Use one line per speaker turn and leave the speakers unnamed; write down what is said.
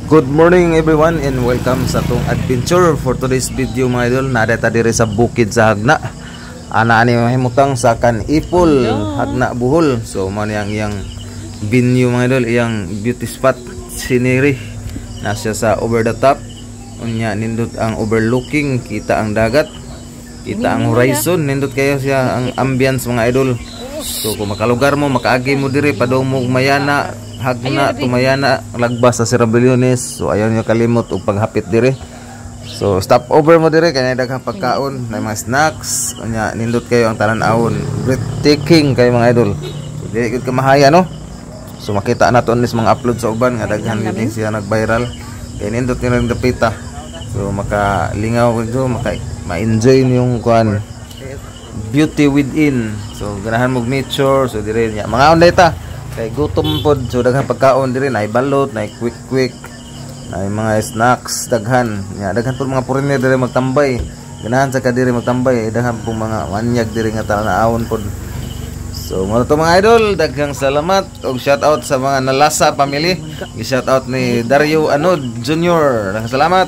Good morning everyone and welcome sa tong adventure. For today's video mga idol, nadata diri sa bukid sa Hagna. Ana ani mahimutang sa Kanipol, Hagna Bohol. So man yang venue mga idol, iyang beauty spot scenery. Nasa sa over the top. Unya nindot ang overlooking, kita ang dagat, kita ang horizon, nindot kayo siya ang ambience mga idol. So kung makalugar mo, makaagi mo diri padong mo mayana Hagna tumayana lagbas sa Sierra-Bellones. So ayaw niyo kalimot og paghapit dire. So stop over mo dire kay daghang pagkaon, may mga snacks, unya nindot kayo ang tanan-awon. Breathtaking kayo mga idol. So, dili gid ka mahaya no. So makita naton nis mga upload sa uban nga daghan gid siya nag-viral. Kay nindot niyo lang dapita. So makalingaw ko ma-enjoy yung kuan beauty within. So ganahan mo nature. So dire niya mga onday ta kay gutom pod, so daghan pagkaon diri, nay balot, nay quick, nay mga snacks daghan. Nya daghan pod mga foreigner diri magtambay. Ganahan sa kadiri magtambay, daghan pong mga manyag diri nga tanan-awon pod. So mo to mga idol, daghang salamat og shout out sa mga Nalasa family. Gi-shout out ni Dario Anod Jr. Salamat.